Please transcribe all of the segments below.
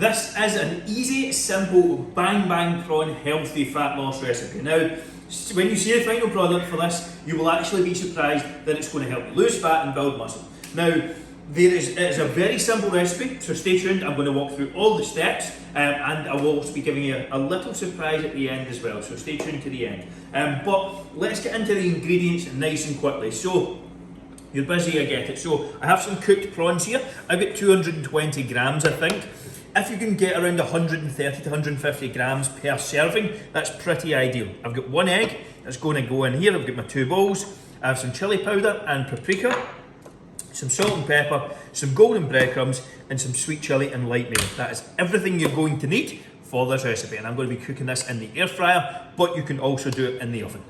This is an easy, simple, bang bang prawn healthy fat loss recipe. Now, when you see the final product for this, you will actually be surprised that it's going to help you lose fat and build muscle. Now, it is a very simple recipe, so stay tuned. I'm going to walk through all the steps and I will also be giving you a little surprise at the end as well, so stay tuned to the end. But let's get into the ingredients nice and quickly. So, you're busy, I get it. So, I have some cooked prawns here. I've got 220 grams, I think. If you can get around 130 to 150 grams per serving, that's pretty ideal. I've got one egg that's going to go in here. I've got my 2 bowls. I have some chilli powder and paprika, some salt and pepper, some golden breadcrumbs, and some sweet chilli and light mayo. That is everything you're going to need for this recipe, and I'm going to be cooking this in the air fryer, but you can also do it in the oven.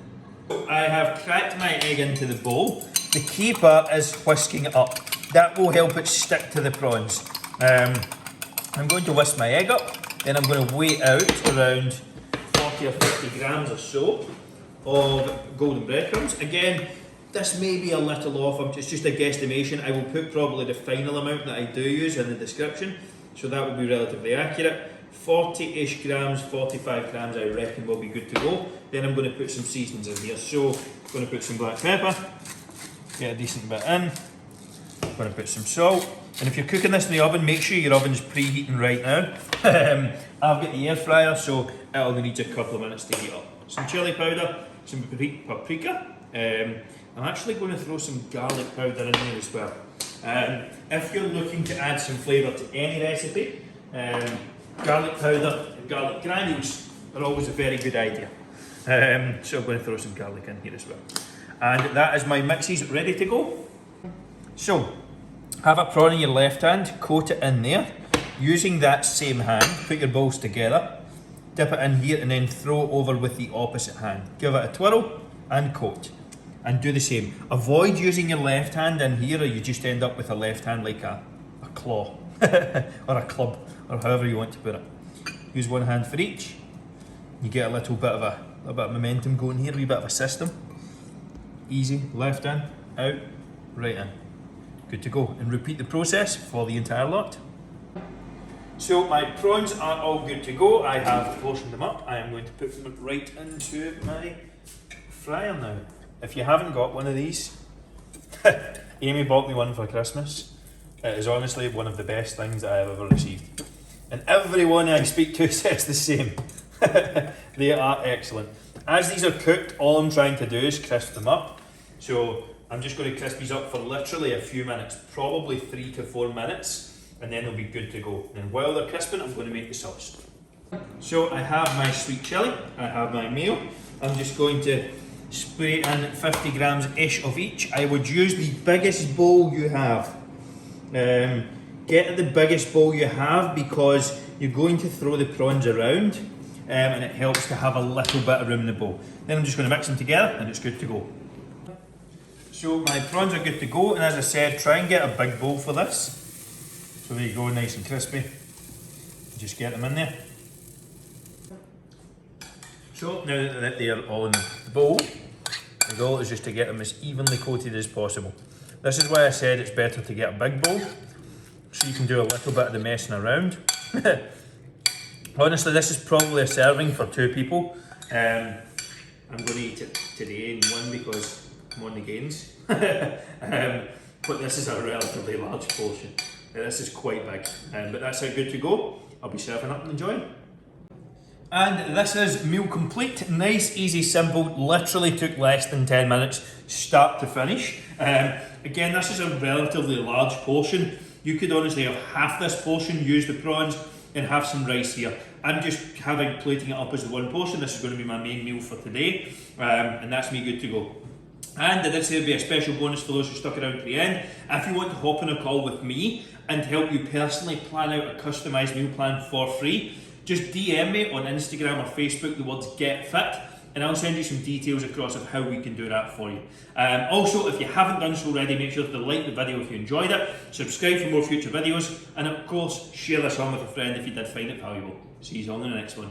I have cracked my egg into the bowl. The key part is whisking it up. That will help it stick to the prawns. I'm going to whisk my egg up, then I'm going to weigh out around 40 or 50 grams or so of golden breadcrumbs. Again, this may be a little off, it's just a guesstimation. I will put probably the final amount that I do use in the description, so that will be relatively accurate. 40-ish grams, 45 grams I reckon will be good to go. Then I'm going to put some seasonings in here. So I'm going to put some black pepper, get a decent bit in. I'm going to put some salt. And if you're cooking this in the oven, make sure your oven's preheating right now. I've got the air fryer, so it only needs a couple of minutes to heat up. Some chilli powder, some paprika. I'm actually going to throw some garlic powder in there as well. If you're looking to add some flavour to any recipe, garlic powder and garlic granules are always a very good idea. So I'm going to throw some garlic in here as well. And that is my mixes ready to go. So, have a prawn in your left hand, coat it in there. Using that same hand, put your bowls together, dip it in here and then throw over with the opposite hand. Give it a twirl and coat. And do the same. Avoid using your left hand in here or you just end up with a left hand like a claw or a club or however you want to put it. Use one hand for each. You get a little bit of momentum going here, a wee bit of a system. Easy, left hand, out, right in. Good to go, and repeat the process for the entire lot. So my prawns are all good to go. I have portioned them up. I am going to put them right into my fryer now. If you haven't got one of these, Amy bought me one for Christmas. It is honestly one of the best things that I have ever received. And everyone I speak to says the same. They are excellent. As these are cooked, all I'm trying to do is crisp them up. So I'm just going to crisp these up for literally a few minutes, probably 3 to 4 minutes, and then they'll be good to go. And while they're crisping, I'm going to make the sauce. So I have my sweet chilli, I have my mayo. I'm just going to spray in 50 grams ish of each. I would use the biggest bowl you have. Get the biggest bowl you have because you're going to throw the prawns around and it helps to have a little bit of room in the bowl. Then I'm just going to mix them together and it's good to go. So my prawns are good to go, and as I said, try and get a big bowl for this. So there you go, nice and crispy. Just get them in there. So now that they are all in the bowl, the goal is just to get them as evenly coated as possible. This is why I said it's better to get a big bowl, so you can do a little bit of the messing around. Honestly, this is probably a serving for 2 people. I'm going to eat it today in one because I'm on the gains. But this is a relatively large portion. This is quite big, but that's how good to go. I'll be serving up and enjoying. And this is meal complete. Nice, easy, simple. Literally took less than 10 minutes, start to finish. Again, this is a relatively large portion. You could honestly have half this portion, use the prawns, and have some rice here. I'm just plating it up as the one portion. This is going to be my main meal for today, and that's me good to go. And I did say there'd be a special bonus for those who stuck around to the end. If you want to hop on a call with me and help you personally plan out a customised meal plan for free, just DM me on Instagram or Facebook the words Get Fit, and I'll send you some details across of how we can do that for you. Also, if you haven't done so already, make sure to like the video if you enjoyed it, subscribe for more future videos, and of course, share this on with a friend if you did find it valuable. See you all in the next one.